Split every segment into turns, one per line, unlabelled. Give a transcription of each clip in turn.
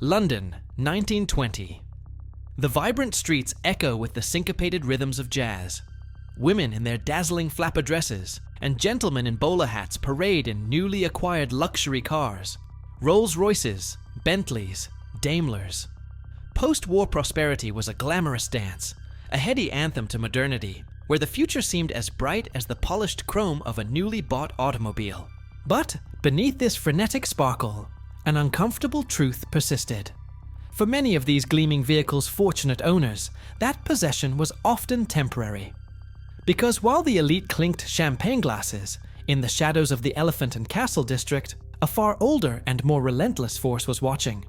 London, 1920. The vibrant streets echo with the syncopated rhythms of jazz. Women in their dazzling flapper dresses and gentlemen in bowler hats parade in newly acquired luxury cars. Rolls-Royces, Bentleys, Daimlers. Post-war prosperity was a glamorous dance, a heady anthem to modernity, where the future seemed as bright as the polished chrome of a newly bought automobile. But beneath this frenetic sparkle, an uncomfortable truth persisted. For many of these gleaming vehicles' fortunate owners, that possession was often temporary. Because while the elite clinked champagne glasses in the shadows of the Elephant and Castle district, a far older and more relentless force was watching.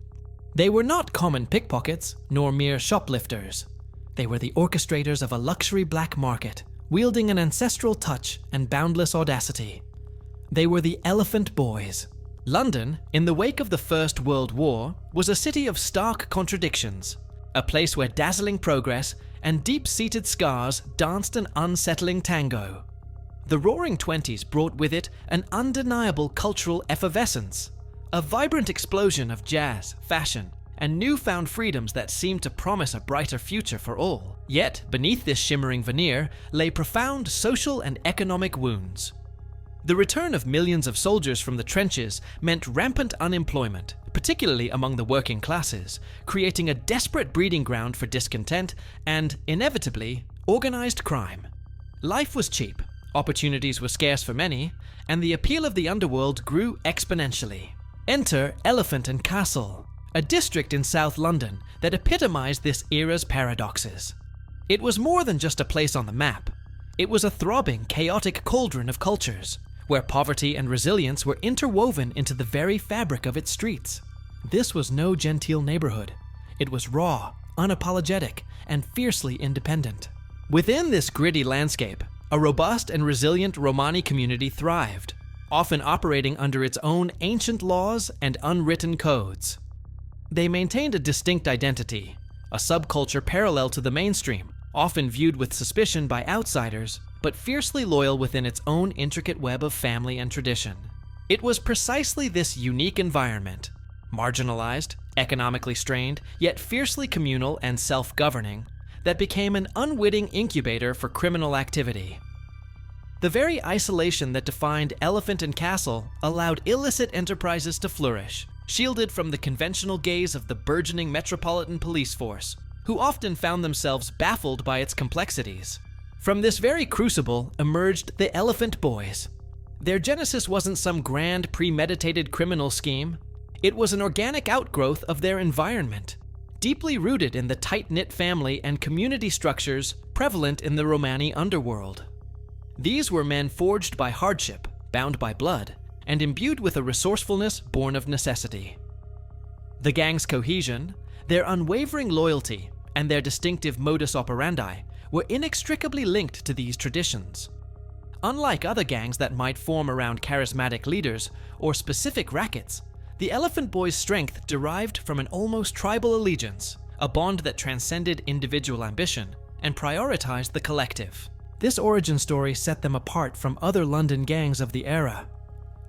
They were not common pickpockets, nor mere shoplifters. They were the orchestrators of a luxury black market, wielding an ancestral touch and boundless audacity. They were the Elephant Boys. London, in the wake of the First World War, was a city of stark contradictions, a place where dazzling progress and deep-seated scars danced an unsettling tango. The Roaring Twenties brought with it an undeniable cultural effervescence, a vibrant explosion of jazz, fashion, and newfound freedoms that seemed to promise a brighter future for all. Yet, beneath this shimmering veneer lay profound social and economic wounds. The return of millions of soldiers from the trenches meant rampant unemployment, particularly among the working classes, creating a desperate breeding ground for discontent and, inevitably, organized crime. Life was cheap, opportunities were scarce for many, and the appeal of the underworld grew exponentially. Enter Elephant and Castle, a district in South London that epitomized this era's paradoxes. It was more than just a place on the map. It was a throbbing, chaotic cauldron of cultures, where poverty and resilience were interwoven into the very fabric of its streets. This was no genteel neighborhood. It was raw, unapologetic, and fiercely independent. Within this gritty landscape, a robust and resilient Romani community thrived, often operating under its own ancient laws and unwritten codes. They maintained a distinct identity, a subculture parallel to the mainstream, often viewed with suspicion by outsiders, but fiercely loyal within its own intricate web of family and tradition. It was precisely this unique environment, marginalized, economically strained, yet fiercely communal and self-governing, that became an unwitting incubator for criminal activity. The very isolation that defined Elephant and Castle allowed illicit enterprises to flourish, shielded from the conventional gaze of the burgeoning metropolitan police force, who often found themselves baffled by its complexities. From this very crucible emerged the Elephant Boys. Their genesis wasn't some grand, premeditated criminal scheme. It was an organic outgrowth of their environment, deeply rooted in the tight-knit family and community structures prevalent in the Romani underworld. These were men forged by hardship, bound by blood, and imbued with a resourcefulness born of necessity. The gang's cohesion, their unwavering loyalty, and their distinctive modus operandi were inextricably linked to these traditions. Unlike other gangs that might form around charismatic leaders or specific rackets, the Elephant Boys' strength derived from an almost tribal allegiance, a bond that transcended individual ambition and prioritized the collective. This origin story set them apart from other London gangs of the era.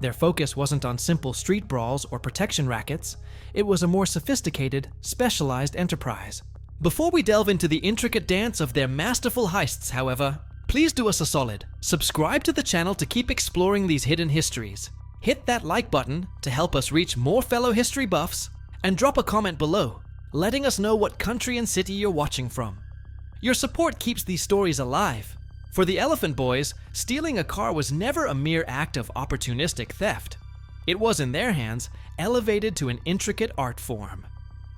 Their focus wasn't on simple street brawls or protection rackets, it was a more sophisticated, specialized enterprise. Before we delve into the intricate dance of their masterful heists, however, please do us a solid. Subscribe to the channel to keep exploring these hidden histories. Hit that like button to help us reach more fellow history buffs, and drop a comment below, letting us know what country and city you're watching from. Your support keeps these stories alive. For the Elephant Boys, stealing a car was never a mere act of opportunistic theft. It was, in their hands, elevated to an intricate art form.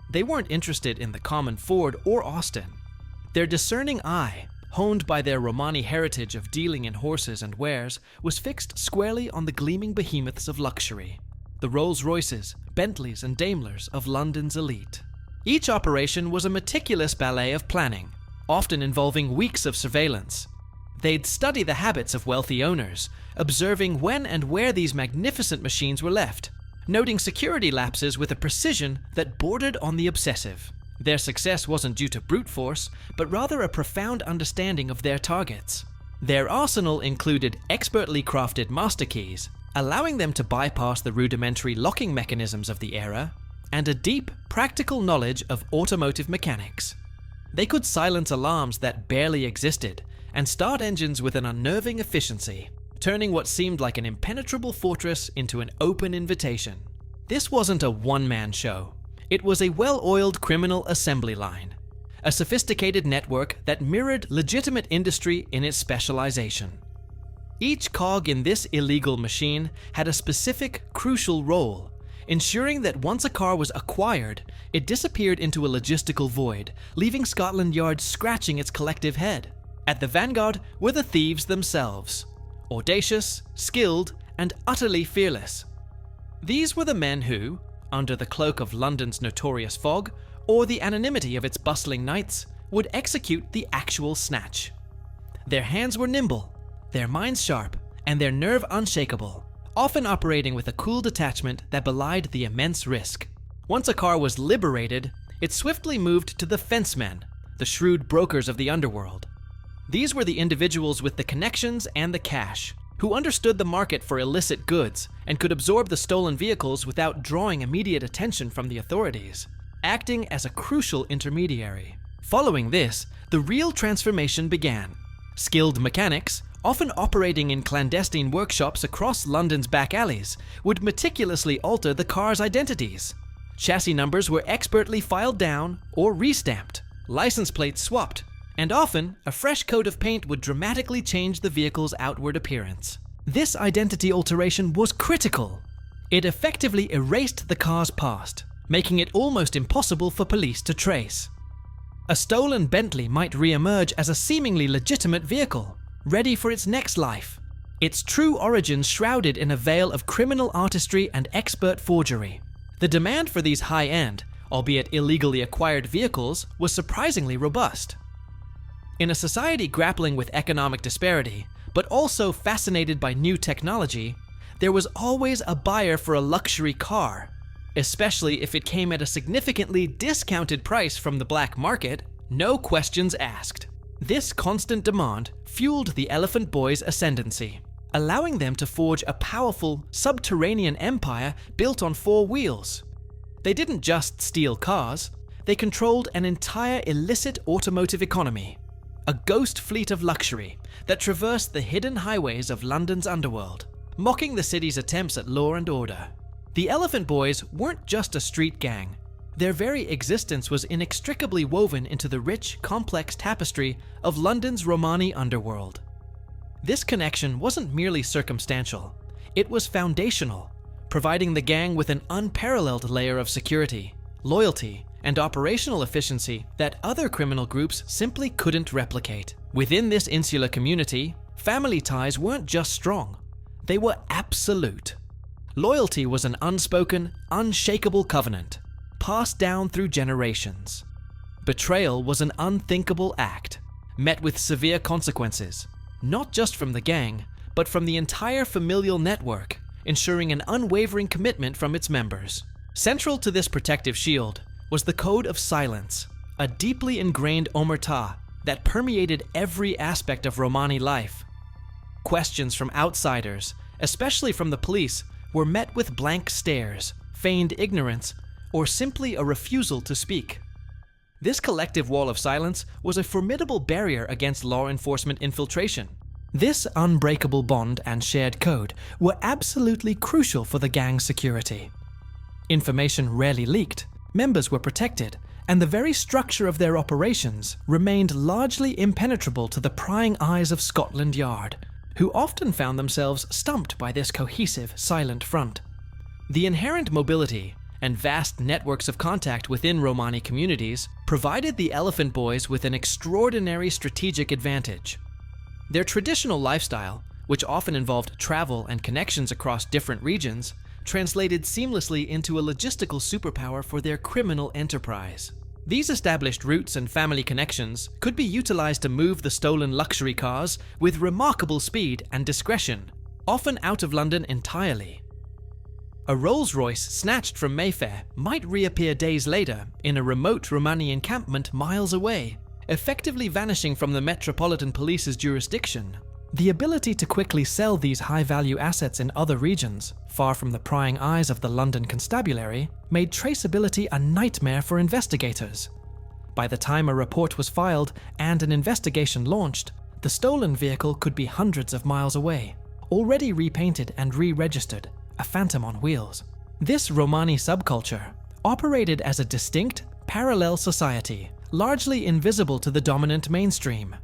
They weren't interested in the common Ford or Austin. Their discerning eye, honed by their Romani heritage of dealing in horses and wares, was fixed squarely on the gleaming behemoths of luxury, the Rolls-Royces, Bentleys, and Daimlers of London's elite. Each operation was a meticulous ballet of planning, often involving weeks of surveillance. They'd study the habits of wealthy owners, observing when and where these magnificent machines were left, noting security lapses with a precision that bordered on the obsessive. Their success wasn't due to brute force, but rather a profound understanding of their targets. Their arsenal included expertly crafted master keys, allowing them to bypass the rudimentary locking mechanisms of the era, and a deep, practical knowledge of automotive mechanics. They could silence alarms that barely existed and start engines with an unnerving efficiency, turning what seemed like an impenetrable fortress into an open invitation. This wasn't a one-man show. It was a well-oiled criminal assembly line, a sophisticated network that mirrored legitimate industry in its specialization. Each cog in this illegal machine had a specific, crucial role, ensuring that once a car was acquired, it disappeared into a logistical void, leaving Scotland Yard scratching its collective head. At the vanguard were the thieves themselves, audacious, skilled, and utterly fearless. These were the men who, under the cloak of London's notorious fog, or the anonymity of its bustling nights, would execute the actual snatch. Their hands were nimble, their minds sharp, and their nerve unshakable, often operating with a cool detachment that belied the immense risk. Once a car was liberated, it swiftly moved to the fencemen, the shrewd brokers of the underworld. These were the individuals with the connections and the cash, who understood the market for illicit goods and could absorb the stolen vehicles without drawing immediate attention from the authorities, acting as a crucial intermediary. Following this, the real transformation began. Skilled mechanics, often operating in clandestine workshops across London's back alleys, would meticulously alter the car's identities. Chassis numbers were expertly filed down or restamped, license plates swapped, and often a fresh coat of paint would dramatically change the vehicle's outward appearance. This identity alteration was critical. It effectively erased the car's past, making it almost impossible for police to trace. A stolen Bentley might re-emerge as a seemingly legitimate vehicle, ready for its next life, its true origins shrouded in a veil of criminal artistry and expert forgery. The demand for these high-end, albeit illegally acquired vehicles, was surprisingly robust. In a society grappling with economic disparity, but also fascinated by new technology, there was always a buyer for a luxury car, especially if it came at a significantly discounted price from the black market, no questions asked. This constant demand fueled the Elephant Boys' ascendancy, allowing them to forge a powerful, subterranean empire built on four wheels. They didn't just steal cars, they controlled an entire illicit automotive economy, a ghost fleet of luxury that traversed the hidden highways of London's underworld, mocking the city's attempts at law and order. The Elephant Boys weren't just a street gang. Their very existence was inextricably woven into the rich, complex tapestry of London's Romani underworld. This connection wasn't merely circumstantial, it was foundational, providing the gang with an unparalleled layer of security, loyalty, and operational efficiency that other criminal groups simply couldn't replicate. Within this insular community, family ties weren't just strong, they were absolute. Loyalty was an unspoken, unshakable covenant, passed down through generations. Betrayal was an unthinkable act, met with severe consequences, not just from the gang, but from the entire familial network, ensuring an unwavering commitment from its members. Central to this protective shield was the Code of Silence, a deeply ingrained omerta that permeated every aspect of Romani life. Questions from outsiders, especially from the police, were met with blank stares, feigned ignorance, or simply a refusal to speak. This collective wall of silence was a formidable barrier against law enforcement infiltration. This unbreakable bond and shared code were absolutely crucial for the gang's security. Information rarely leaked, members were protected, and the very structure of their operations remained largely impenetrable to the prying eyes of Scotland Yard, who often found themselves stumped by this cohesive, silent front. The inherent mobility and vast networks of contact within Romani communities provided the Elephant Boys with an extraordinary strategic advantage. Their traditional lifestyle, which often involved travel and connections across different regions, translated seamlessly into a logistical superpower for their criminal enterprise. These established routes and family connections could be utilized to move the stolen luxury cars with remarkable speed and discretion, often out of London entirely. A Rolls-Royce snatched from Mayfair might reappear days later in a remote Romani encampment miles away, effectively vanishing from the Metropolitan Police's jurisdiction. The ability to quickly sell these high-value assets in other regions, far from the prying eyes of the London constabulary, made traceability a nightmare for investigators. By the time a report was filed and an investigation launched, the stolen vehicle could be hundreds of miles away, already repainted and re-registered, a phantom on wheels. This Romani subculture operated as a distinct, parallel society, largely invisible to the dominant mainstream.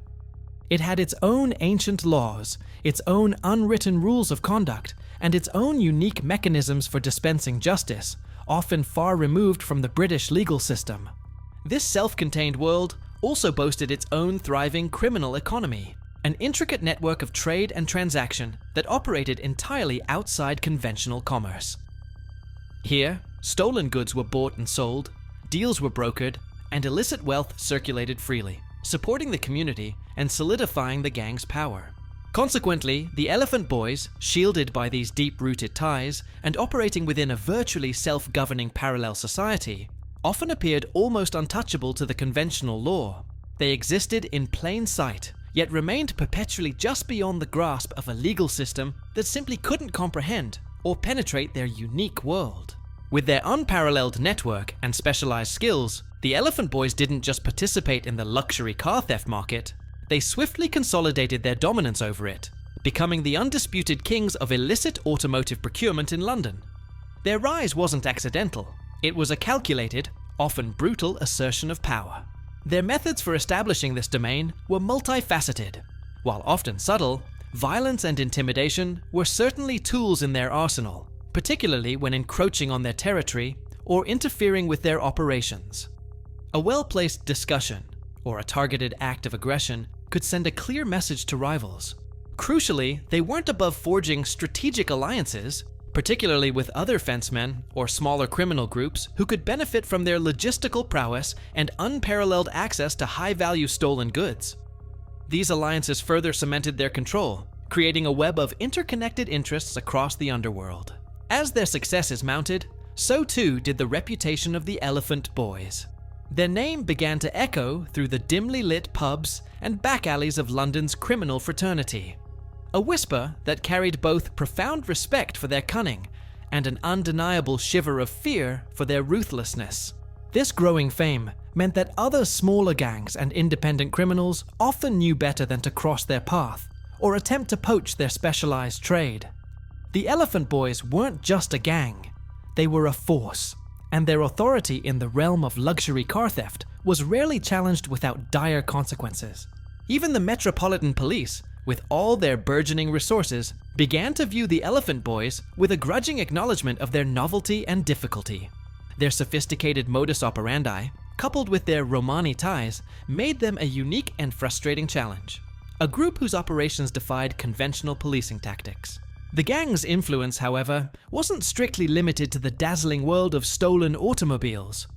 It had its own ancient laws, its own unwritten rules of conduct, and its own unique mechanisms for dispensing justice, often far removed from the British legal system. This self-contained world also boasted its own thriving criminal economy, an intricate network of trade and transaction that operated entirely outside conventional commerce. Here, stolen goods were bought and sold, deals were brokered, and illicit wealth circulated freely, supporting the community and solidifying the gang's power. Consequently, the Elephant Boys, shielded by these deep-rooted ties and operating within a virtually self-governing parallel society, often appeared almost untouchable to the conventional law. They existed in plain sight, yet remained perpetually just beyond the grasp of a legal system that simply couldn't comprehend or penetrate their unique world. With their unparalleled network and specialized skills, the Elephant Boys didn't just participate in the luxury car theft market, they swiftly consolidated their dominance over it, becoming the undisputed kings of illicit automotive procurement in London. Their rise wasn't accidental. It was a calculated, often brutal assertion of power. Their methods for establishing this domain were multifaceted. While often subtle, violence and intimidation were certainly tools in their arsenal, particularly when encroaching on their territory or interfering with their operations. A well-placed discussion, or a targeted act of aggression, could send a clear message to rivals. Crucially, they weren't above forging strategic alliances, particularly with other fencemen or smaller criminal groups who could benefit from their logistical prowess and unparalleled access to high-value stolen goods. These alliances further cemented their control, creating a web of interconnected interests across the underworld. As their successes mounted, so too did the reputation of the Elephant Boys. Their name began to echo through the dimly lit pubs and back alleys of London's criminal fraternity. A whisper that carried both profound respect for their cunning and an undeniable shiver of fear for their ruthlessness. This growing fame meant that other smaller gangs and independent criminals often knew better than to cross their path or attempt to poach their specialized trade. The Elephant Boys weren't just a gang, they were a force, and their authority in the realm of luxury car theft was rarely challenged without dire consequences. Even the Metropolitan Police, with all their burgeoning resources, began to view the Elephant Boys with a grudging acknowledgement of their novelty and difficulty. Their sophisticated modus operandi, coupled with their Romani ties, made them a unique and frustrating challenge. A group whose operations defied conventional policing tactics. The gang's influence, however, wasn't strictly limited to the dazzling world of stolen automobiles.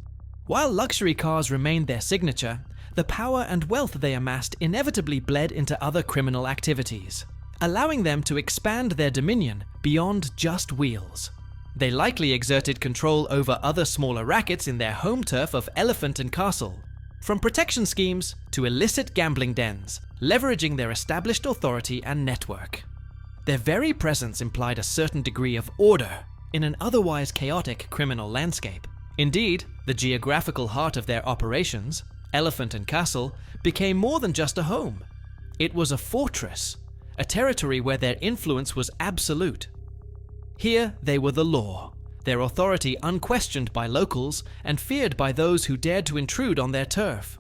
While luxury cars remained their signature, the power and wealth they amassed inevitably bled into other criminal activities, allowing them to expand their dominion beyond just wheels. They likely exerted control over other smaller rackets in their home turf of Elephant and Castle, from protection schemes to illicit gambling dens, leveraging their established authority and network. Their very presence implied a certain degree of order in an otherwise chaotic criminal landscape. Indeed, the geographical heart of their operations, Elephant and Castle, became more than just a home. It was a fortress, a territory where their influence was absolute. Here they were the law, their authority unquestioned by locals and feared by those who dared to intrude on their turf.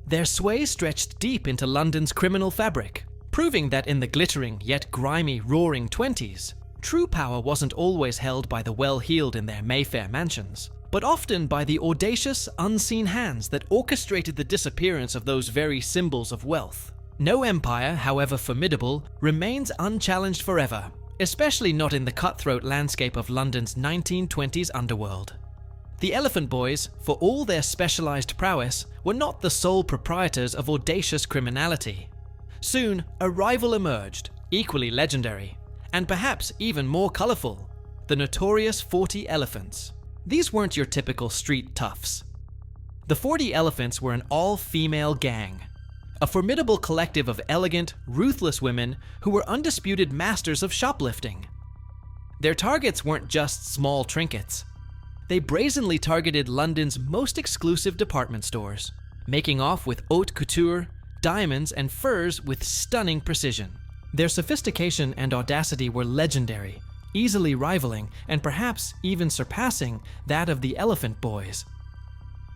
Their sway stretched deep into London's criminal fabric, proving that in the glittering yet grimy roaring 20s, true power wasn't always held by the well-heeled in their Mayfair mansions, but often by the audacious, unseen hands that orchestrated the disappearance of those very symbols of wealth. No empire, however formidable, remains unchallenged forever, especially not in the cutthroat landscape of London's 1920s underworld. The Elephant Boys, for all their specialized prowess, were not the sole proprietors of audacious criminality. Soon, a rival emerged, equally legendary, and perhaps even more colorful: the notorious 40 Elephants. These weren't your typical street toughs. The 40 Elephants were an all-female gang. a formidable collective of elegant, ruthless women who were undisputed masters of shoplifting. Their targets weren't just small trinkets. They brazenly targeted London's most exclusive department stores, making off with haute couture, diamonds, and furs with stunning precision. Their sophistication and audacity were legendary, easily rivaling and perhaps even surpassing that of the Elephant Boys.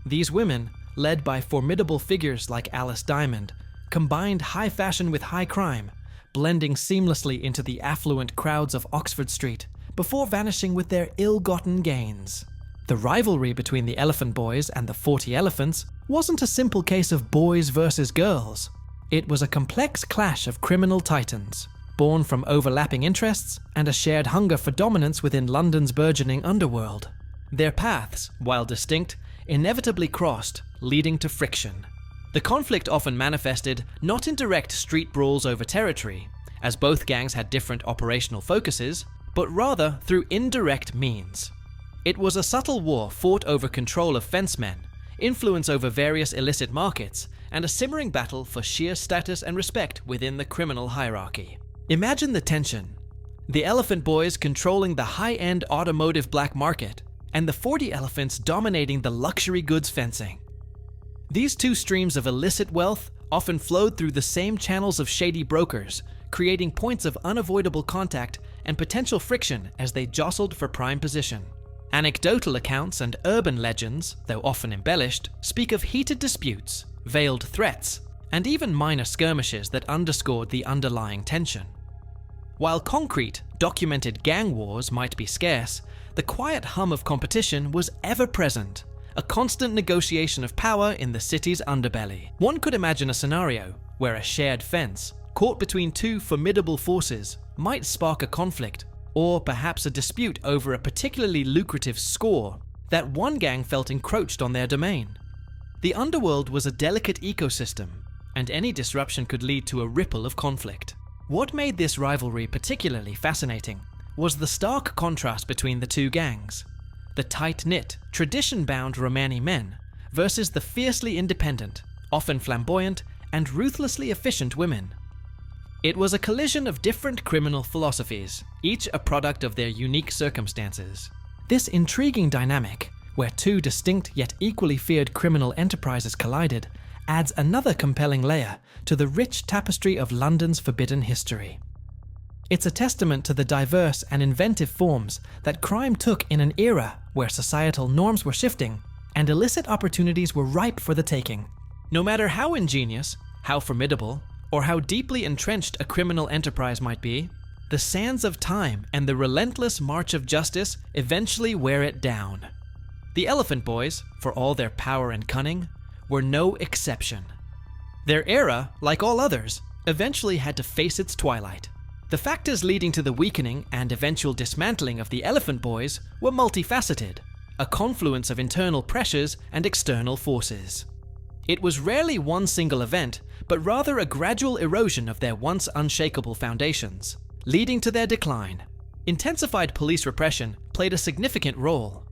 These women, led by formidable figures like Alice Diamond, combined high fashion with high crime, blending seamlessly into the affluent crowds of Oxford Street before vanishing with their ill-gotten gains. The rivalry between the Elephant Boys and the 40 Elephants wasn't a simple case of boys versus girls. It was a complex clash of criminal titans, born from overlapping interests and a shared hunger for dominance within London's burgeoning underworld. Their paths, while distinct, inevitably crossed, leading to friction. The conflict often manifested not in direct street brawls over territory, as both gangs had different operational focuses, but rather through indirect means. It was a subtle war fought over control of fencemen, influence over various illicit markets, and a simmering battle for sheer status and respect within the criminal hierarchy. Imagine the tension. The Elephant Boys controlling the high-end automotive black market, and the 40 Elephants dominating the luxury goods fencing. These two streams of illicit wealth often flowed through the same channels of shady brokers, creating points of unavoidable contact and potential friction as they jostled for prime position. Anecdotal accounts and urban legends, though often embellished, speak of heated disputes, veiled threats, and even minor skirmishes that underscored the underlying tension. While concrete, documented gang wars might be scarce, the quiet hum of competition was ever present, a constant negotiation of power in the city's underbelly. One could imagine a scenario where a shared fence, caught between two formidable forces, might spark a conflict, or perhaps a dispute over a particularly lucrative score that one gang felt encroached on their domain. The underworld was a delicate ecosystem, and any disruption could lead to a ripple of conflict. What made this rivalry particularly fascinating was the stark contrast between the two gangs: the tight-knit, tradition-bound Romani men versus the fiercely independent, often flamboyant, and ruthlessly efficient women. It was a collision of different criminal philosophies, each a product of their unique circumstances. This intriguing dynamic, where two distinct yet equally feared criminal enterprises collided, adds another compelling layer to the rich tapestry of London's forbidden history. It's a testament to the diverse and inventive forms that crime took in an era where societal norms were shifting and illicit opportunities were ripe for the taking. No matter how ingenious, how formidable, or how deeply entrenched a criminal enterprise might be, the sands of time and the relentless march of justice eventually wear it down. The Elephant Boys, for all their power and cunning, were no exception. Their era, like all others, eventually had to face its twilight. The factors leading to the weakening and eventual dismantling of the Elephant Boys were multifaceted, a confluence of internal pressures and external forces. It was rarely one single event, but rather a gradual erosion of their once unshakable foundations, leading to their decline. Intensified police repression played a significant role.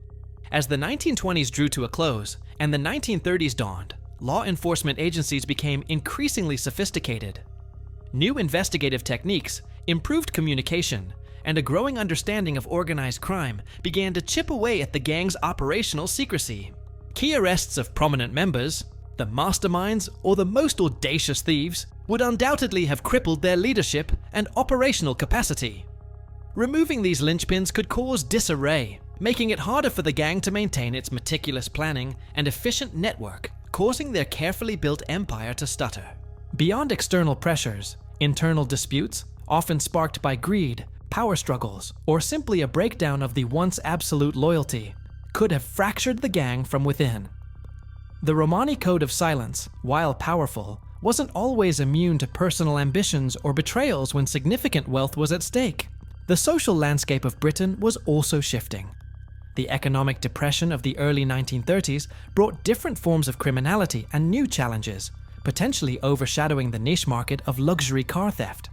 As the 1920s drew to a close and the 1930s dawned, law enforcement agencies became increasingly sophisticated. New investigative techniques, improved communication, and a growing understanding of organized crime began to chip away at the gang's operational secrecy. Key arrests of prominent members, the masterminds, or the most audacious thieves would undoubtedly have crippled their leadership and operational capacity. Removing these linchpins could cause disarray, making it harder for the gang to maintain its meticulous planning and efficient network, causing their carefully built empire to stutter. Beyond external pressures, internal disputes, often sparked by greed, power struggles, or simply a breakdown of the once absolute loyalty, could have fractured the gang from within. The Romani Code of Silence, while powerful, wasn't always immune to personal ambitions or betrayals when significant wealth was at stake. The social landscape of Britain was also shifting. The economic depression of the early 1930s brought different forms of criminality and new challenges, potentially overshadowing the niche market of luxury car theft.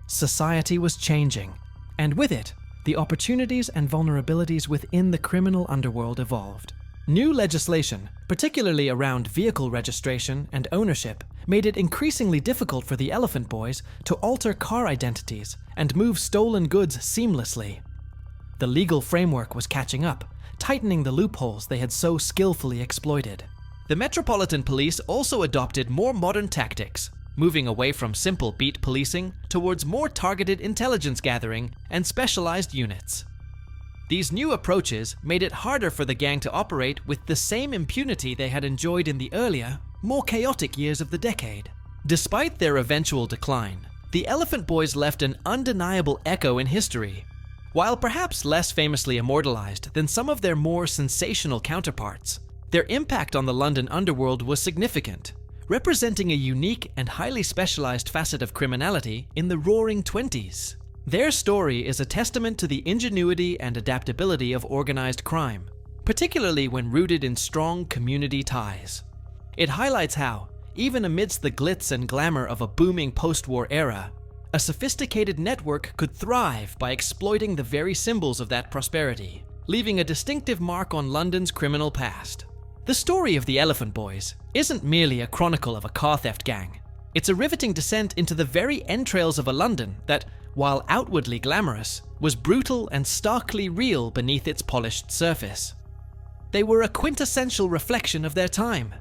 Society was changing, and with it, the opportunities and vulnerabilities within the criminal underworld evolved. New legislation, particularly around vehicle registration and ownership, made it increasingly difficult for the Elephant Boys to alter car identities and move stolen goods seamlessly. The legal framework was catching up, tightening the loopholes they had so skillfully exploited. The Metropolitan Police also adopted more modern tactics, moving away from simple beat policing towards more targeted intelligence gathering and specialized units. These new approaches made it harder for the gang to operate with the same impunity they had enjoyed in the earlier, more chaotic years of the decade. Despite their eventual decline, the Elephant Boys left an undeniable echo in history. While perhaps less famously immortalized than some of their more sensational counterparts, their impact on the London underworld was significant, representing a unique and highly specialized facet of criminality in the Roaring Twenties. Their story is a testament to the ingenuity and adaptability of organized crime, particularly when rooted in strong community ties. It highlights how, even amidst the glitz and glamour of a booming post-war era, a sophisticated network could thrive by exploiting the very symbols of that prosperity, leaving a distinctive mark on London's criminal past. The story of the Elephant Boys isn't merely a chronicle of a car theft gang. It's a riveting descent into the very entrails of a London that, while outwardly glamorous, was brutal and starkly real beneath its polished surface. They were a quintessential reflection of their time,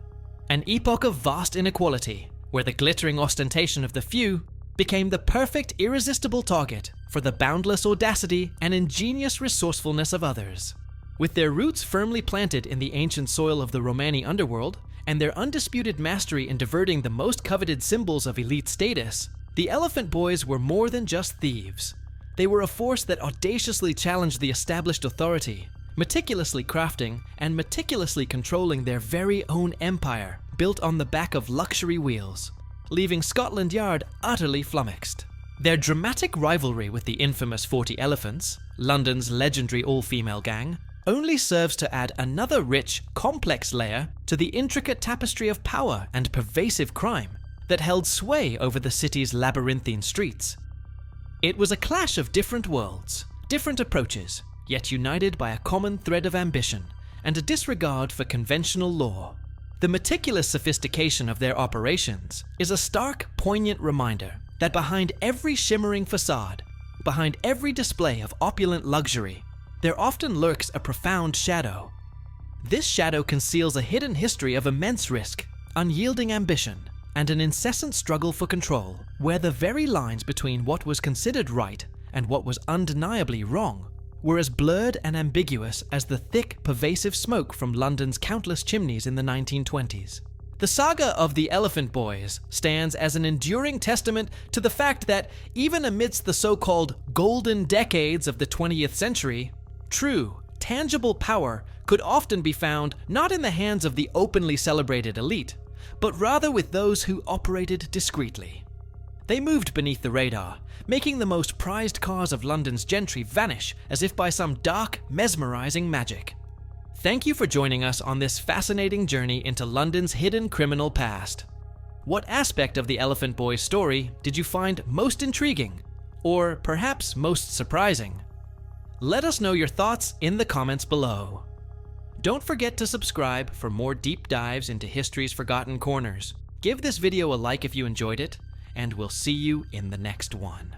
an epoch of vast inequality, where the glittering ostentation of the few became the perfect, irresistible target for the boundless audacity and ingenious resourcefulness of others. With their roots firmly planted in the ancient soil of the Romani underworld, and their undisputed mastery in diverting the most coveted symbols of elite status, the Elephant Boys were more than just thieves. They were a force that audaciously challenged the established authority, meticulously crafting and meticulously controlling their very own empire, built on the back of luxury wheels, leaving Scotland Yard utterly flummoxed. Their dramatic rivalry with the infamous 40 Elephants, London's legendary all-female gang, only serves to add another rich, complex layer to the intricate tapestry of power and pervasive crime that held sway over the city's labyrinthine streets. It was a clash of different worlds, different approaches, yet united by a common thread of ambition and a disregard for conventional law. The meticulous sophistication of their operations is a stark, poignant reminder that behind every shimmering facade, behind every display of opulent luxury, there often lurks a profound shadow. This shadow conceals a hidden history of immense risk, unyielding ambition, and an incessant struggle for control, where the very lines between what was considered right and what was undeniably wrong were as blurred and ambiguous as the thick, pervasive smoke from London's countless chimneys in the 1920s. The saga of the Elephant Boys stands as an enduring testament to the fact that even amidst the so-called golden decades of the 20th century, true, tangible power could often be found not in the hands of the openly celebrated elite, but rather with those who operated discreetly. They moved beneath the radar, making the most prized cars of London's gentry vanish as if by some dark, mesmerizing magic. Thank you for joining us on this fascinating journey into London's hidden criminal past. What aspect of the Elephant Boys story did you find most intriguing, or perhaps most surprising? Let us know your thoughts in the comments below. Don't forget to subscribe for more deep dives into history's forgotten corners. Give this video a like if you enjoyed it, and we'll see you in the next one.